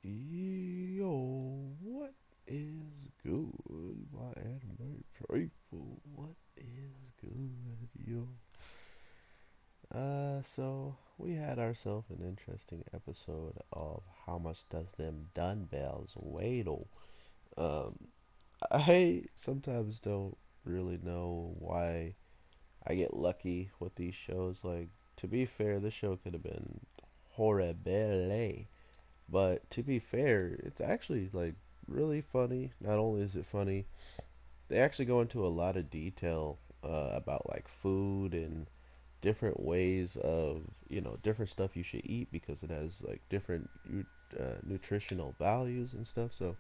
Yo, what is good, my anime people? What is good, yo? So we had ourselves an interesting episode of how much does them dumbbells weigh? Um, I sometimes don't really know why I get lucky with these shows. Like, to be fair, this show could have been horrible. But to be fair, it's actually like really funny. Not only is it funny, they actually go into a lot of detail about like food and different ways of different stuff you should eat because it has like different nutritional values and stuff. So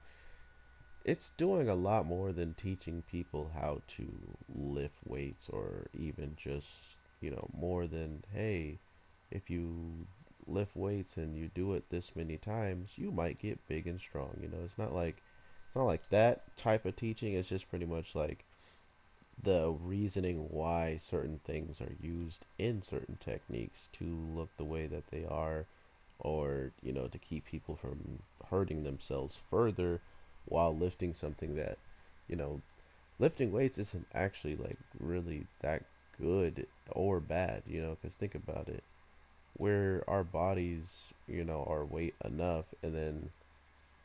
it's doing a lot more than teaching people how to lift weights or even just more than hey, if you lift weights and you do it this many times, you might get big and strong. It's not like that type of teaching. It's just pretty much like the reasoning why certain things are used in certain techniques to look the way that they are, or to keep people from hurting themselves further while lifting something that you know lifting weights isn't actually like really that good or bad, because think about it, where our bodies, are weight enough, and then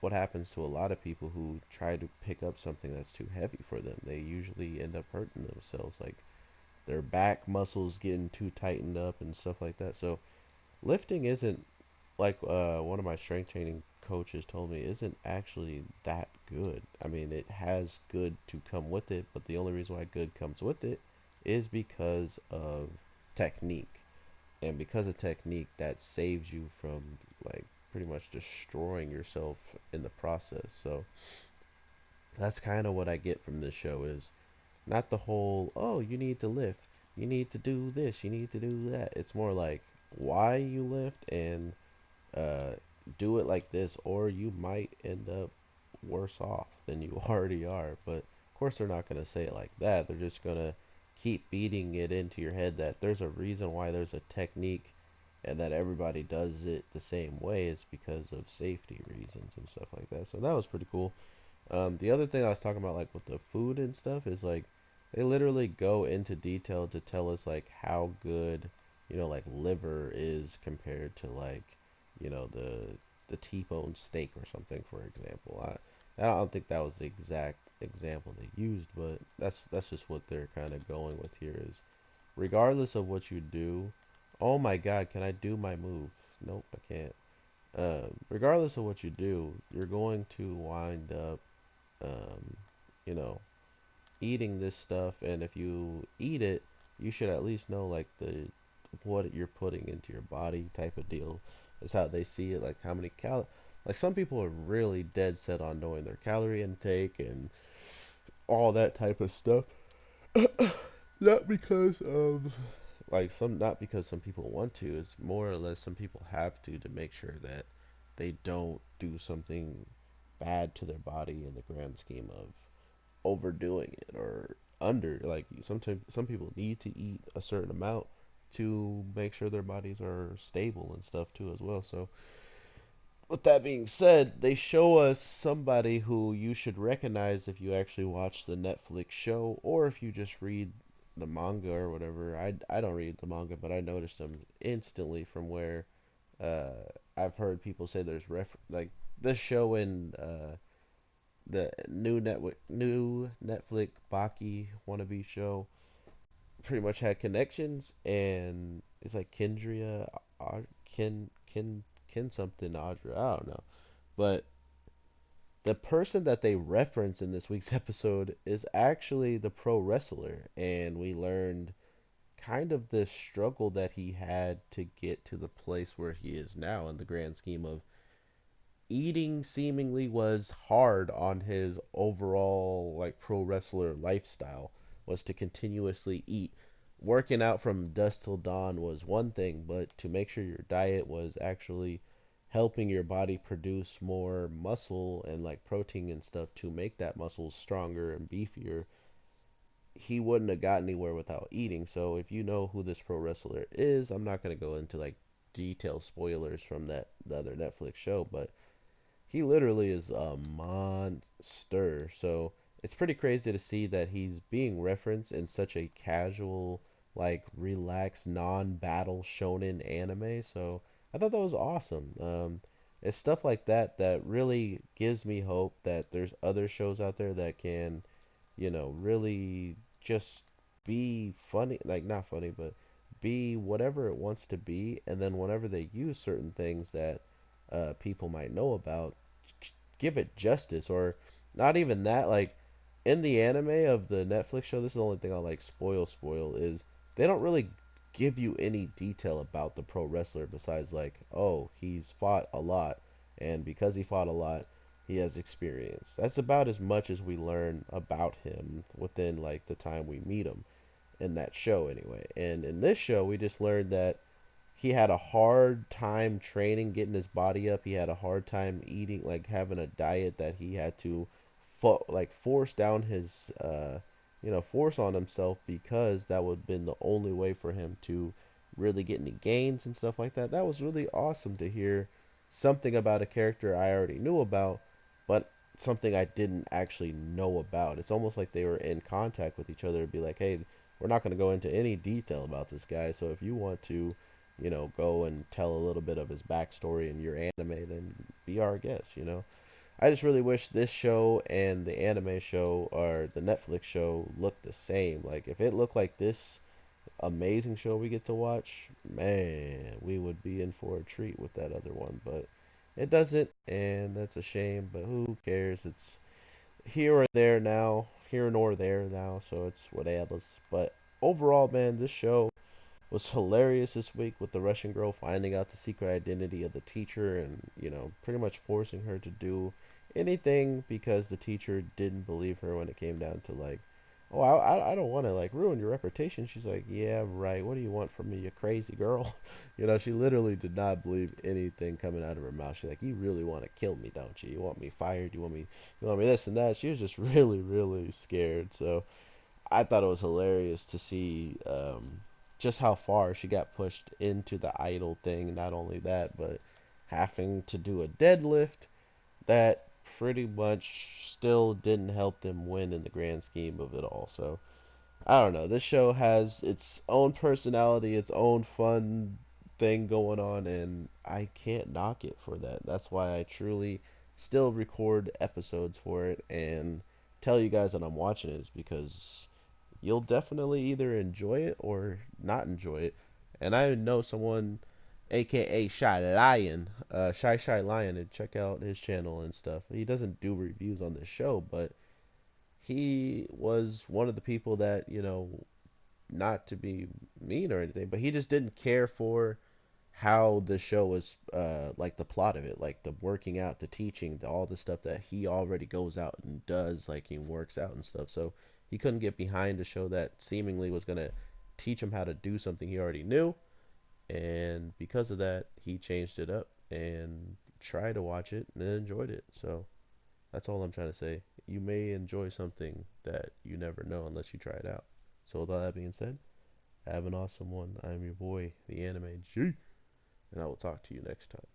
what happens to a lot of people who try to pick up something that's too heavy for them? They usually end up hurting themselves, like their back muscles getting too tightened up and stuff like that. So lifting isn't like one of my strength training coaches told me isn't actually that good. I mean, it has good to come with it, but the only reason why good comes with it is because of technique, and because of technique that saves you from like pretty much destroying yourself in the process. So that's kind of what I get from this show is not the whole, oh, you need to lift, you need to do this, you need to do that. It's more like why you lift, and uh, do it like this or you might end up worse off than you already are. But of course they're not going to say it like that. They're just going to keep beating it into your head that there's a reason why there's a technique, and that everybody does it the same way is because of safety reasons and stuff like that. So that was pretty cool. The other thing I was talking about, like with the food and stuff, is like they literally go into detail to tell us like how good, like liver is compared to like, the T-bone steak or something, for example. I don't think that was the exact example they used, but that's just what they're kind of going with here is regardless of what you do. Oh my God, can I do my move? Nope, I can't. Regardless of what you do, you're going to wind up um, you know, eating this stuff, and if you eat it, you should at least know like the what you're putting into your body type of deal. Is how they see it, like how many like some people are really dead set on knowing their calorie intake and all that type of stuff. Not because of not because some people want to, it's more or less some people have to make sure that they don't do something bad to their body in the grand scheme of overdoing it or under. Like sometimes some people need to eat a certain amount to make sure their bodies are stable and stuff too as well. So with that being said, they show us somebody who you should recognize if you actually watch the Netflix show or if you just read the manga or whatever. I don't read the manga, but I noticed them instantly from where uh, I've heard people say there's like this show in the new Netflix Baki wannabe show pretty much had connections, and it's like Kendria, Ken something Audra, I don't know, but the person that they reference in this week's episode is actually the pro wrestler, and we learned kind of the struggle that he had to get to the place where he is now in the grand scheme of eating seemingly was hard on his overall like pro wrestler lifestyle, was to continuously eat. Working out from dusk till dawn was one thing, but to make sure your diet was actually helping your body produce more muscle and like protein and stuff to make that muscle stronger and beefier, he wouldn't have got anywhere without eating. So if you know who this pro wrestler is, I'm not going to go into like detailed spoilers from that the other Netflix show, but he literally is a monster. So it's pretty crazy to see that he's being referenced in such a casual, like relaxed, non-battle shonen anime. So I thought that was awesome. It's stuff like that that really gives me hope that there's other shows out there that can, really just be funny, like not funny, but be whatever it wants to be. And then whenever they use certain things that people might know about, give it justice. Or not even that, like in the anime of the Netflix show, this is the only thing I like spoil is they don't really give you any detail about the pro wrestler besides like, oh, he's fought a lot, and because he fought a lot, he has experience. That's about as much as we learn about him within like the time we meet him in that show anyway. And in this show, we just learned that he had a hard time training, getting his body up. He had a hard time eating, like having a diet that he had to like force down his force on himself, because that would have been the only way for him to really get any gains and stuff like that. That was really awesome to hear something about a character I already knew about, but something I didn't actually know about. It's almost like they were in contact with each other to be like, hey, we're not going to go into any detail about this guy, so if you want to, go and tell a little bit of his backstory in your anime, then be our guest. I just really wish this show and the anime show or the Netflix show looked the same. Like, if it looked like this amazing show we get to watch, man, we would be in for a treat with that other one. But it doesn't, and that's a shame, but who cares? It's here or there now, here nor there now, so it's whatever. But overall, man, this show was hilarious this week with the Russian girl finding out the secret identity of the teacher and, pretty much forcing her to do anything because the teacher didn't believe her when it came down to like, oh, I don't want to like ruin your reputation. She's like, yeah, right. What do you want from me, you crazy girl? She literally did not believe anything coming out of her mouth. She's like, you really want to kill me, don't you? You want me fired? You want me this and that? She was just really, really scared. So I thought it was hilarious to see just how far she got pushed into the idol thing. Not only that, but having to do a deadlift that pretty much still didn't help them win in the grand scheme of it all. So I don't know. This show has its own personality, its own fun thing going on, and I can't knock it for that. That's why I truly still record episodes for it and tell you guys that I'm watching it, is because you'll definitely either enjoy it or not enjoy it. And I know someone, aka Shy Lion, Shy Lion, and check out his channel and stuff. He doesn't do reviews on this show, but he was one of the people that, not to be mean or anything, but he just didn't care for how the show was, like the plot of it, like the working out, the teaching, all the stuff that he already goes out and does, like he works out and stuff. So he couldn't get behind a show that seemingly was gonna teach him how to do something he already knew, and because of that, he changed it up and tried to watch it and enjoyed it. So that's all I'm trying to say. You may enjoy something that you never know unless you try it out. So with all that being said, have an awesome one. I'm your boy, the Anime G, and I will talk to you next time.